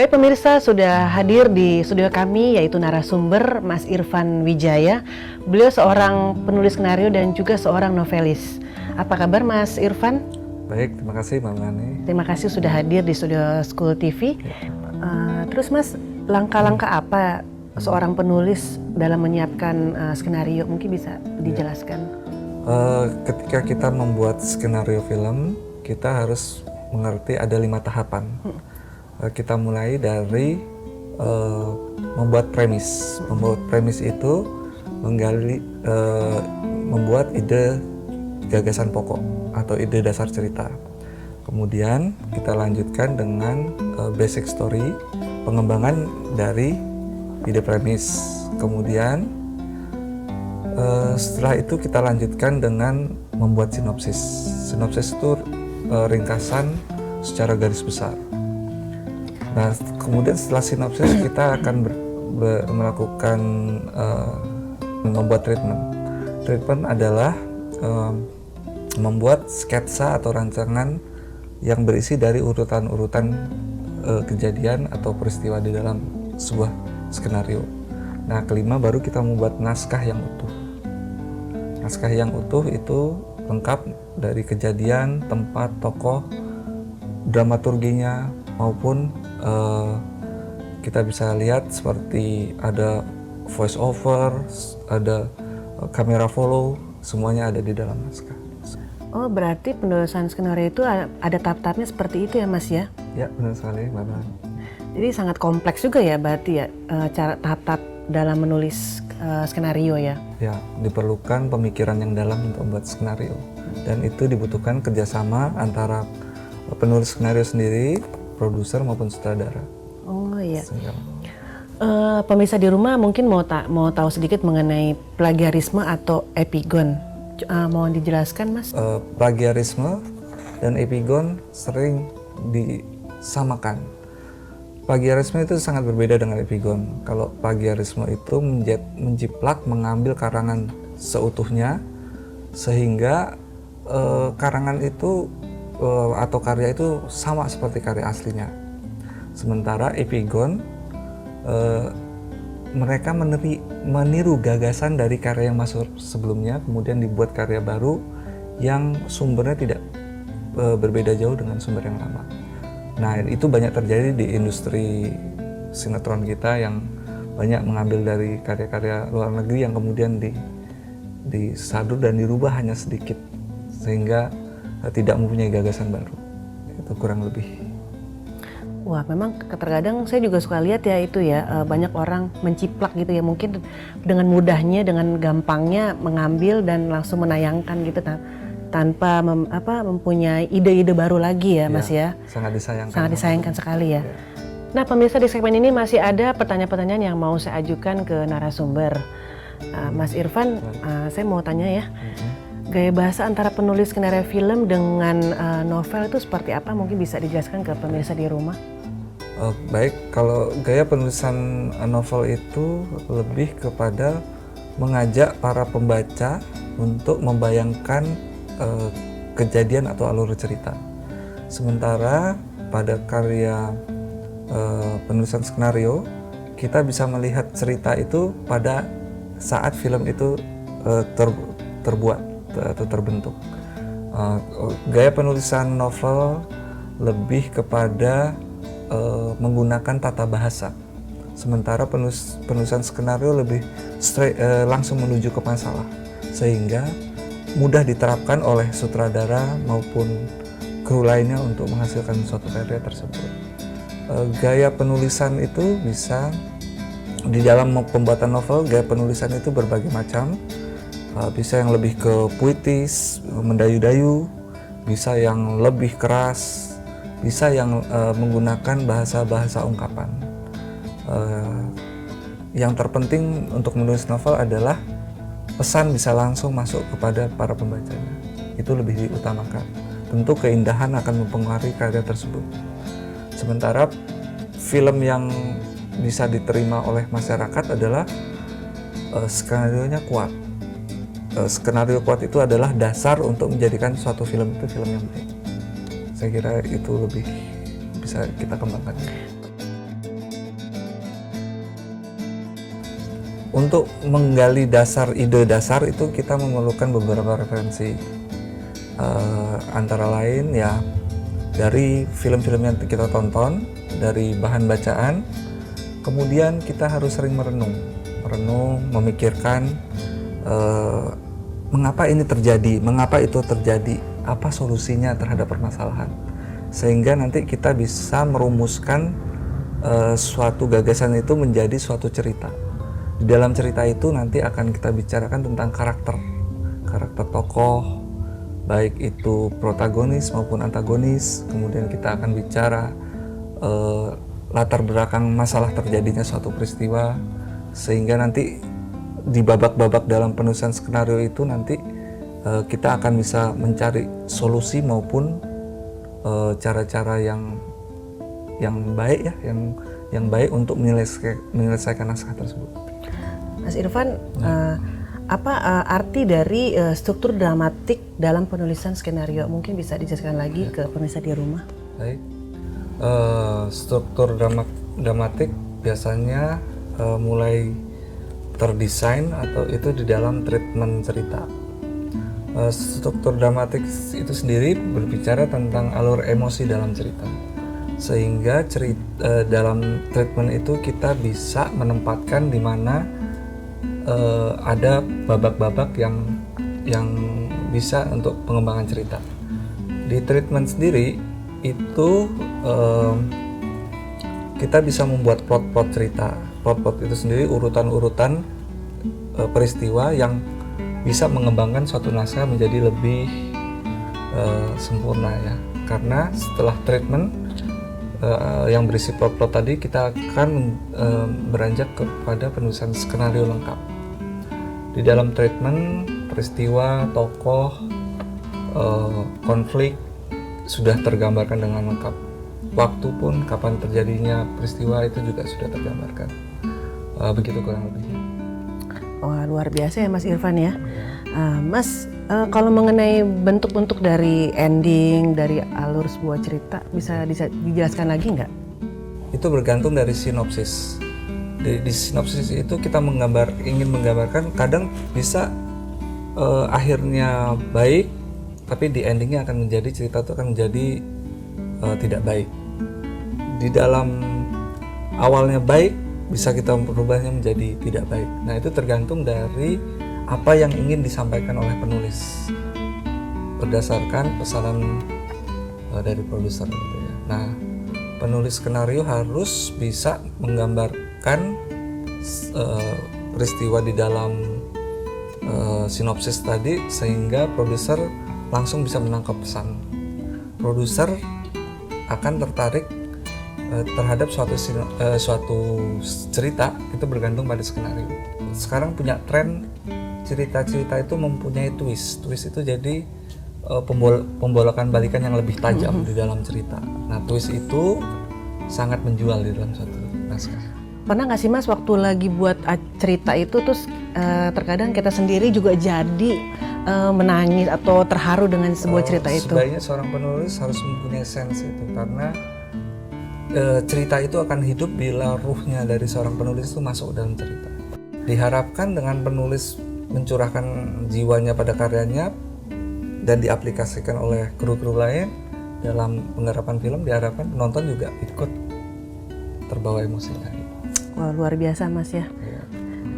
Baik pemirsa, sudah hadir di studio kami yaitu narasumber Mas Irfan Wijaya. Beliau seorang penulis skenario dan juga seorang novelis. Apa kabar Mas Irfan? Baik, terima kasih Mbak Melani. Terima kasih sudah hadir di studio School TV. Terus Mas, langkah-langkah apa seorang penulis dalam menyiapkan skenario? Mungkin bisa dijelaskan. Ketika kita membuat skenario film, kita harus mengerti ada 5 tahapan. Kita mulai dari membuat premis. Membuat premis itu membuat ide gagasan pokok atau ide dasar cerita. Kemudian kita lanjutkan dengan basic story, pengembangan dari ide premis. Kemudian setelah itu kita lanjutkan dengan membuat sinopsis. Sinopsis itu ringkasan secara garis besar. Nah, kemudian setelah sinopsis kita akan melakukan membuat treatment. Treatment adalah membuat sketsa atau rancangan yang berisi dari urutan-urutan kejadian atau peristiwa di dalam sebuah skenario. Nah, kelima baru kita membuat naskah yang utuh. Naskah yang utuh itu lengkap dari kejadian, tempat, tokoh, dramaturginya maupun kita bisa lihat seperti ada voice over, ada kamera follow, semuanya ada di dalam naskah. Oh, berarti penulisan skenario itu ada tahap-tahapnya seperti itu ya Mas ya? Ya, benar sekali Mbak Melani. Jadi sangat kompleks juga ya berarti ya cara tahap-tahap dalam menulis skenario ya? Ya, diperlukan pemikiran yang dalam untuk membuat skenario. Dan itu dibutuhkan kerjasama antara penulis skenario sendiri, produser maupun sutradara. Oh iya. Pemirsa di rumah mungkin mau tahu sedikit mengenai plagiarisme atau epigon. Mohon dijelaskan Mas. Plagiarisme dan epigon sering disamakan. Plagiarisme itu sangat berbeda dengan epigon. Kalau plagiarisme itu menjiplak, mengambil karangan seutuhnya sehingga karangan itu atau karya itu sama seperti karya aslinya. Sementara epigon mereka meniru gagasan dari karya yang masuk sebelumnya, kemudian dibuat karya baru yang sumbernya tidak berbeda jauh dengan sumber yang lama. Nah, itu banyak terjadi di industri sinetron kita yang banyak mengambil dari karya-karya luar negeri yang kemudian disadur dan dirubah hanya sedikit sehingga tidak mempunyai gagasan baru. Itu kurang lebih. Wah, memang terkadang saya juga suka lihat ya itu ya, banyak orang menciplak gitu ya, mungkin dengan mudahnya, dengan gampangnya mengambil dan langsung menayangkan gitu tanpa mempunyai ide-ide baru lagi ya Mas ya. Sangat disayangkan. Sangat disayangkan sekali ya. Nah pemirsa, di segmen ini masih ada pertanyaan-pertanyaan yang mau saya ajukan ke narasumber. Mas Irfan, saya mau tanya ya. Gaya bahasa antara penulis skenario film dengan novel itu seperti apa? Mungkin bisa dijelaskan ke pemirsa di rumah. Baik, kalau gaya penulisan novel itu lebih kepada mengajak para pembaca untuk membayangkan kejadian atau alur cerita. Sementara pada karya penulisan skenario, kita bisa melihat cerita itu pada saat film itu terbuat atau terbentuk. Gaya penulisan novel lebih kepada menggunakan tata bahasa, sementara penulisan skenario lebih langsung menuju ke masalah, sehingga mudah diterapkan oleh sutradara maupun kru lainnya untuk menghasilkan suatu karya tersebut. Gaya penulisan itu bisa di dalam pembuatan novel, gaya penulisan itu berbagai macam. Bisa yang lebih ke puitis, mendayu-dayu, bisa yang lebih keras, bisa yang menggunakan bahasa-bahasa ungkapan. Yang terpenting untuk menulis novel adalah pesan bisa langsung masuk kepada para pembacanya. Itu lebih diutamakan. Tentu keindahan akan mempengaruhi karya tersebut. Sementara film yang bisa diterima oleh masyarakat adalah skenario-nya kuat. Skenario kuat itu adalah dasar untuk menjadikan suatu film itu film yang baik. Saya kira itu lebih bisa kita kembangkan. Untuk menggali ide dasar itu kita memerlukan beberapa referensi, antara lain ya dari film-film yang kita tonton, dari bahan bacaan, kemudian kita harus sering merenung, memikirkan mengapa ini terjadi, mengapa itu terjadi, apa solusinya terhadap permasalahan, sehingga nanti kita bisa merumuskan suatu gagasan itu menjadi suatu cerita. Di dalam cerita itu nanti akan kita bicarakan tentang karakter tokoh, baik itu protagonis maupun antagonis. Kemudian kita akan bicara latar belakang masalah terjadinya suatu peristiwa, sehingga nanti di babak-babak dalam penulisan skenario itu nanti kita akan bisa mencari solusi maupun cara-cara yang baik ya, yang baik untuk menyelesaikan naskah tersebut. Mas Irfan, apa arti dari struktur dramatik dalam penulisan skenario? Mungkin bisa dijelaskan lagi ke pemirsa di rumah. Baik, struktur dramatik biasanya mulai terdesain atau itu di dalam treatment cerita. Struktur dramatik itu sendiri berbicara tentang alur emosi dalam cerita, sehingga dalam treatment itu kita bisa menempatkan di mana ada babak-babak yang bisa untuk pengembangan cerita. Di treatment sendiri itu kita bisa membuat plot cerita. Plot itu sendiri urutan-urutan peristiwa yang bisa mengembangkan suatu naskah menjadi lebih sempurna ya. Karena setelah treatment yang berisi plot tadi, kita akan beranjak kepada penulisan skenario lengkap. Di dalam treatment, peristiwa, tokoh, konflik sudah tergambarkan dengan lengkap. Waktu pun kapan terjadinya peristiwa itu juga sudah tergambarkan. Begitu kurang lebihnya. Wah, luar biasa ya Mas Irfan ya. Mas, kalau mengenai bentuk-bentuk dari ending, dari alur sebuah cerita, bisa dijelaskan lagi nggak? Itu bergantung dari sinopsis. Di sinopsis itu kita ingin menggambarkan, kadang bisa akhirnya baik, tapi di endingnya akan menjadi cerita itu akan menjadi tidak baik. Di dalam awalnya baik, bisa kita merubahnya menjadi tidak baik. Nah, itu tergantung dari apa yang ingin disampaikan oleh penulis berdasarkan pesanan dari produser gitu ya. Nah, penulis skenario harus bisa menggambarkan peristiwa di dalam sinopsis tadi, sehingga produser langsung bisa menangkap pesan. Produser akan tertarik terhadap suatu cerita, itu bergantung pada skenario. Sekarang punya tren cerita-cerita itu mempunyai twist itu jadi pembolokan balikan yang lebih tajam di dalam cerita. Nah, twist itu sangat menjual di dalam suatu naskah. Pernah nggak sih Mas waktu lagi buat cerita itu terus terkadang kita sendiri juga jadi menangis atau terharu dengan sebuah cerita itu? Sebaiknya seorang penulis harus mempunyai sense itu, karena cerita itu akan hidup bila ruhnya dari seorang penulis itu masuk dalam cerita. Diharapkan dengan penulis mencurahkan jiwanya pada karyanya dan diaplikasikan oleh kru-kru lain dalam penggarapan film, diharapkan penonton juga ikut terbawa emosinya. Wah, luar biasa Mas ya.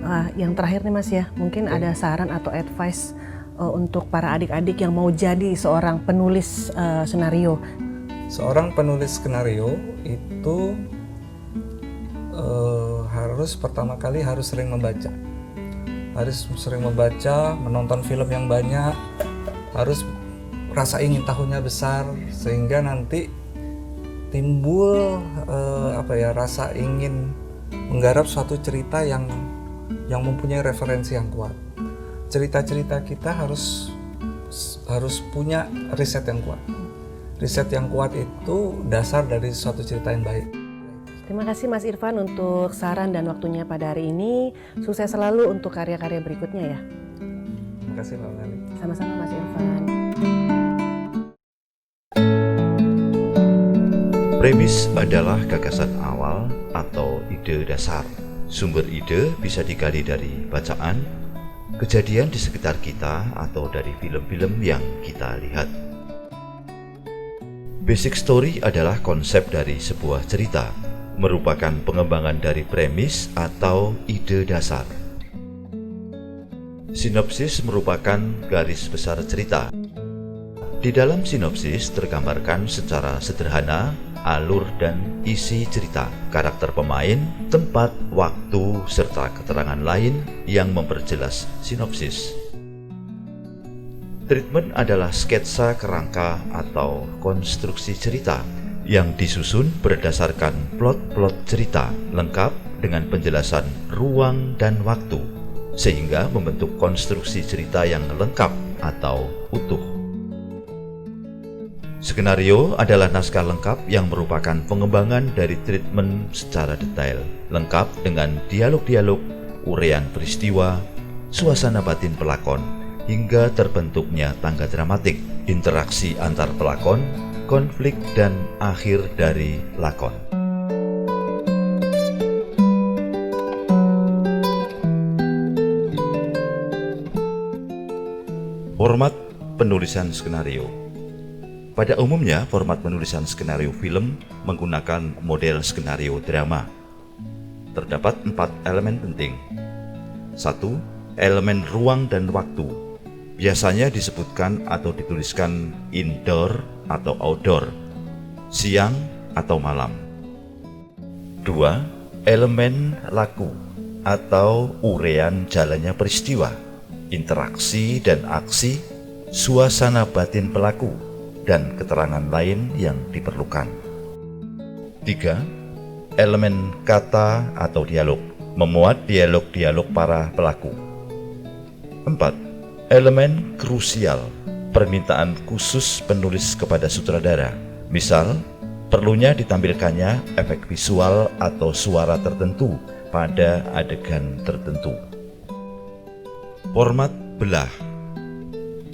Wah, yang terakhir nih Mas ya, mungkin ada saran atau advice untuk para adik-adik yang mau jadi seorang penulis skenario. Seorang penulis skenario itu pertama kali harus sering membaca. Harus sering membaca, menonton film yang banyak, harus rasa ingin tahunya besar, sehingga nanti timbul rasa ingin menggarap suatu cerita yang mempunyai referensi yang kuat. Cerita-cerita kita harus punya riset yang kuat. Riset yang kuat itu dasar dari suatu cerita yang baik. Terima kasih Mas Irfan untuk saran dan waktunya pada hari ini. Sukses selalu untuk karya-karya berikutnya ya. Terima kasih Mbak Melly. Sama-sama Mas Irfan. Premis adalah gagasan awal atau ide dasar. Sumber ide bisa digali dari bacaan, kejadian di sekitar kita, atau dari film-film yang kita lihat. Basic story adalah konsep dari sebuah cerita, merupakan pengembangan dari premis atau ide dasar. Sinopsis merupakan garis besar cerita. Di dalam sinopsis tergambarkan secara sederhana alur dan isi cerita, karakter pemain, tempat, waktu, serta keterangan lain yang memperjelas sinopsis. Treatment adalah sketsa kerangka atau konstruksi cerita yang disusun berdasarkan plot-plot cerita lengkap dengan penjelasan ruang dan waktu, sehingga membentuk konstruksi cerita yang lengkap atau utuh. Skenario adalah naskah lengkap yang merupakan pengembangan dari treatment secara detail, lengkap dengan dialog-dialog, uraian peristiwa, suasana batin pelakon, hingga terbentuknya tangga dramatik, interaksi antar pelakon, konflik, dan akhir dari lakon. Format penulisan skenario. Pada umumnya, format penulisan skenario film menggunakan model skenario drama. Terdapat 4 elemen penting. 1. Elemen ruang dan waktu. Biasanya disebutkan atau dituliskan indoor atau outdoor, siang atau malam. 2. Elemen laku atau uraian jalannya peristiwa, interaksi dan aksi, suasana batin pelaku, dan keterangan lain yang diperlukan. 3. Elemen kata atau dialog, memuat dialog-dialog para pelaku. 4. Elemen krusial, permintaan khusus penulis kepada sutradara. Misal, perlunya ditampilkannya efek visual atau suara tertentu pada adegan tertentu. Format belah.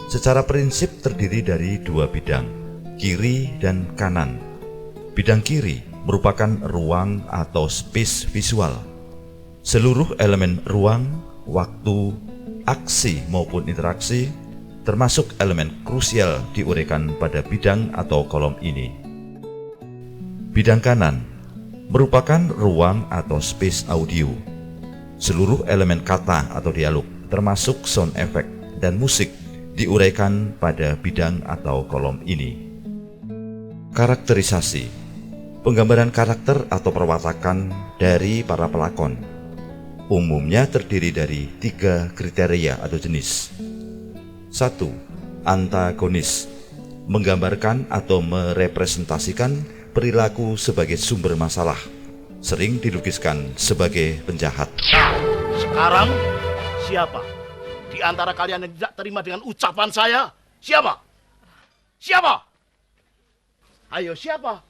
Secara prinsip terdiri dari 2 bidang, kiri dan kanan. Bidang kiri merupakan ruang atau space visual. Seluruh elemen ruang, waktu, aksi maupun interaksi, termasuk elemen krusial diuraikan pada bidang atau kolom ini. Bidang kanan merupakan ruang atau space audio. Seluruh elemen kata atau dialog, termasuk sound effect dan musik, diuraikan pada bidang atau kolom ini. Karakterisasi, penggambaran karakter atau perwatakan dari para pelakon. Umumnya terdiri dari 3 kriteria atau jenis. 1. Antagonis, menggambarkan atau merepresentasikan perilaku sebagai sumber masalah, sering dilukiskan sebagai penjahat. Sekarang siapa di antara kalian yang tidak terima dengan ucapan saya? Siapa? Siapa? Ayo, siapa?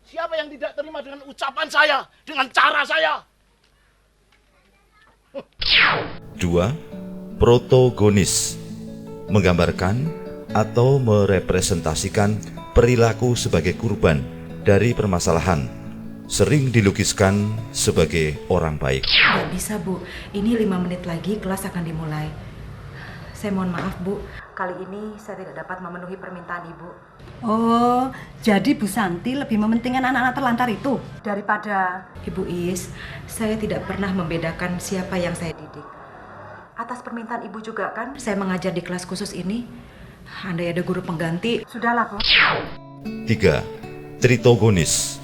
Siapa yang tidak terima dengan ucapan saya, dengan cara saya? 2. Protagonis, menggambarkan atau merepresentasikan perilaku sebagai korban dari permasalahan, sering dilukiskan sebagai orang baik. Nggak bisa, Bu. Ini 5 menit lagi kelas akan dimulai. Saya mohon maaf, Bu. Kali ini saya tidak dapat memenuhi permintaan Ibu. Oh, jadi Bu Santi lebih mementingkan anak-anak terlantar itu Daripada Ibu Is, saya tidak pernah membedakan siapa yang saya didik. Atas permintaan Ibu juga kan saya mengajar di kelas khusus ini. Andai ada guru pengganti, Sudahlah, Bu. 3. Tritogonis,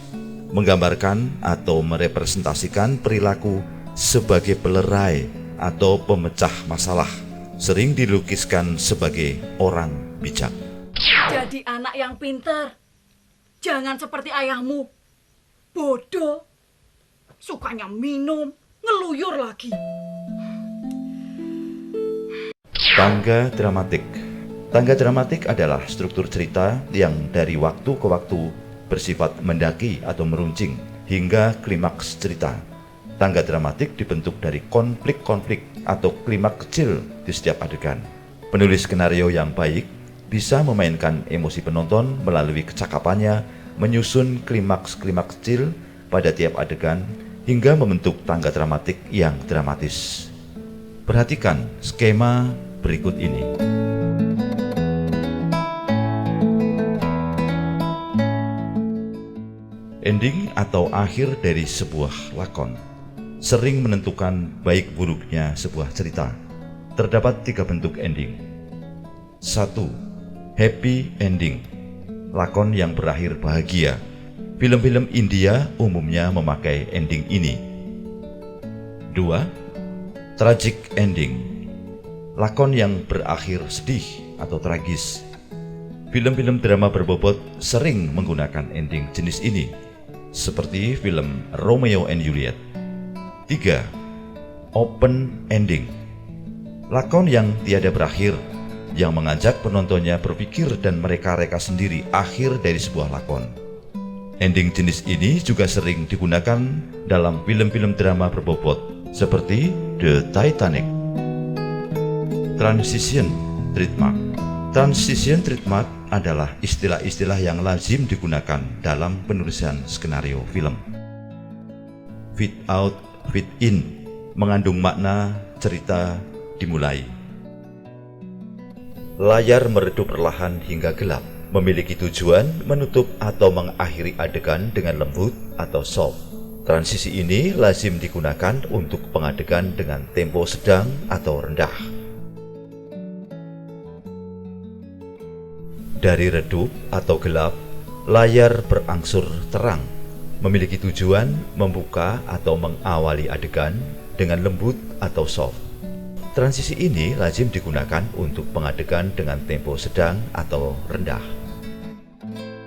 menggambarkan atau merepresentasikan perilaku sebagai pelerai atau pemecah masalah, sering dilukiskan sebagai orang bijak. Jadi anak yang pintar. Jangan seperti ayahmu. Bodoh. Sukanya minum, ngeluyur lagi. Tangga dramatik. Tangga dramatik adalah struktur cerita yang dari waktu ke waktu bersifat mendaki atau meruncing hingga klimaks cerita. Tangga dramatik dibentuk dari konflik-konflik atau klimaks kecil di setiap adegan. Penulis skenario yang baik bisa memainkan emosi penonton melalui kecakapannya, menyusun klimaks-klimaks kecil pada tiap adegan hingga membentuk tangga dramatik yang dramatis. Perhatikan skema berikut ini. Ending atau akhir dari sebuah lakon sering menentukan baik buruknya sebuah cerita. Terdapat 3 bentuk ending. 1. Happy ending, lakon yang berakhir bahagia. Film-film India umumnya memakai ending ini. 2. Tragic ending, lakon yang berakhir sedih atau tragis. Film-film drama berbobot sering menggunakan ending jenis ini, seperti film Romeo and Juliet. 3. Open ending, lakon yang tiada berakhir, yang mengajak penontonnya berpikir dan mereka-reka sendiri akhir dari sebuah lakon. Ending jenis ini juga sering digunakan dalam film-film drama berbobot seperti The Titanic. Transition trademark. Transition trademark adalah istilah-istilah yang lazim digunakan dalam penulisan skenario film. Fit out, fit in mengandung makna cerita dimulai. Layar meredup perlahan hingga gelap, memiliki tujuan menutup atau mengakhiri adegan dengan lembut atau soft. Transisi ini lazim digunakan untuk pengadegan dengan tempo sedang atau rendah. Dari redup atau gelap, layar berangsur terang, memiliki tujuan membuka atau mengawali adegan dengan lembut atau soft. Transisi ini lazim digunakan untuk pengadegan dengan tempo sedang atau rendah.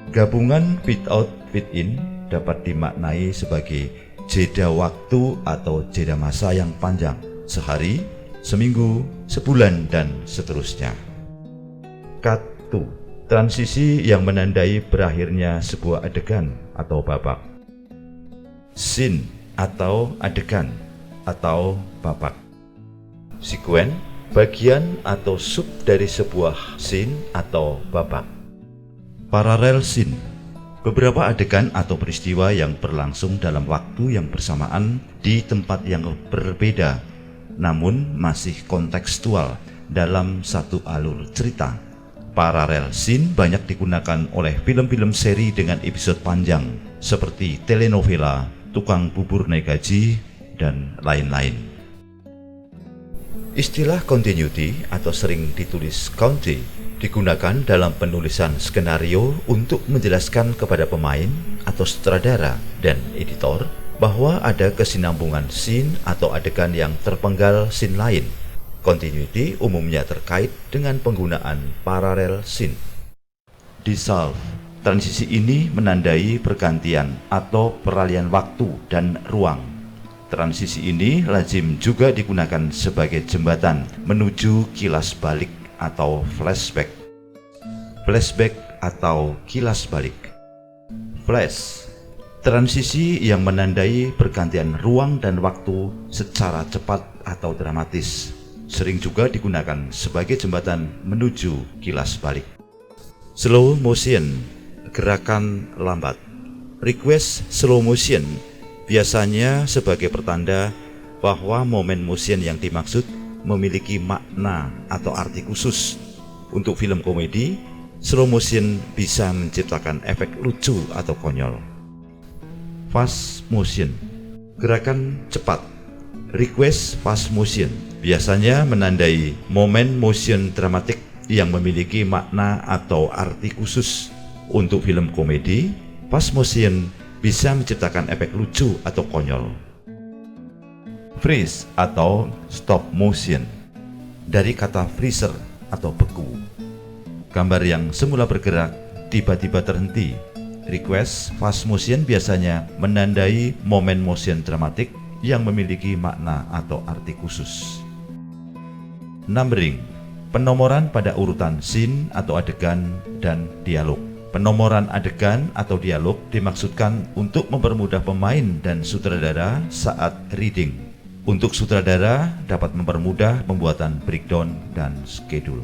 Gabungan fit out, fit in dapat dimaknai sebagai jeda waktu atau jeda masa yang panjang, sehari, seminggu, sebulan, dan seterusnya. Cut to, transisi yang menandai berakhirnya sebuah adegan atau babak. Scene atau adegan atau babak. Sekuen, bagian atau sub dari sebuah scene atau babak. Parallel scene, beberapa adegan atau peristiwa yang berlangsung dalam waktu yang bersamaan di tempat yang berbeda, namun masih kontekstual dalam satu alur cerita. Parallel scene banyak digunakan oleh film-film seri dengan episode panjang, seperti telenovela, Tukang Bubur Naik Gaji, dan lain-lain. Istilah continuity atau sering ditulis county digunakan dalam penulisan skenario untuk menjelaskan kepada pemain atau sutradara dan editor bahwa ada kesinambungan scene atau adegan yang terpenggal scene lain. Continuity umumnya terkait dengan penggunaan parallel scene. Dissolve, transisi ini menandai pergantian atau peralihan waktu dan ruang. Transisi ini lazim juga digunakan sebagai jembatan menuju kilas balik atau flashback. Flashback atau kilas balik. Flash, transisi yang menandai pergantian ruang dan waktu secara cepat atau dramatis. Sering juga digunakan sebagai jembatan menuju kilas balik. Slow motion, gerakan lambat. Request slow motion biasanya sebagai pertanda bahwa momen motion yang dimaksud memiliki makna atau arti khusus. Untuk film komedi, slow motion bisa menciptakan efek lucu atau konyol. Fast motion, gerakan cepat. Request fast motion biasanya menandai momen motion dramatik yang memiliki makna atau arti khusus. Untuk film komedi, fast motion bisa menciptakan efek lucu atau konyol. Freeze atau stop motion, dari kata freezer atau beku. Gambar yang semula bergerak tiba-tiba terhenti. Request fast motion biasanya menandai momen motion dramatik yang memiliki makna atau arti khusus. Numbering, penomoran pada urutan scene atau adegan dan dialog. Penomoran adegan atau dialog dimaksudkan untuk mempermudah pemain dan sutradara saat reading. Untuk sutradara dapat mempermudah pembuatan breakdown dan schedule.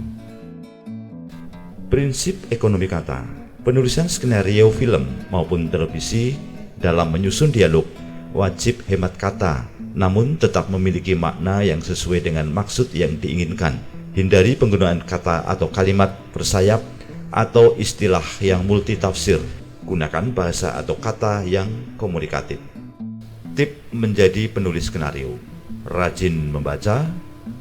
Prinsip ekonomi kata. Penulisan skenario film maupun televisi dalam menyusun dialog wajib hemat kata, namun tetap memiliki makna yang sesuai dengan maksud yang diinginkan. Hindari penggunaan kata atau kalimat bersayap atau istilah yang multitafsir. Gunakan bahasa atau kata yang komunikatif. Tip menjadi penulis skenario: rajin membaca,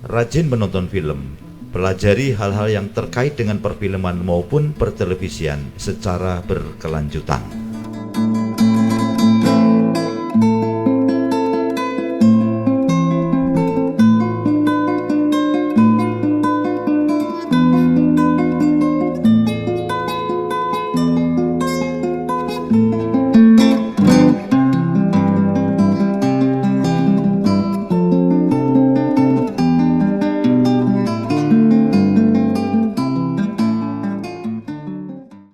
rajin menonton film, pelajari hal-hal yang terkait dengan perfilman maupun pertelevisian secara berkelanjutan.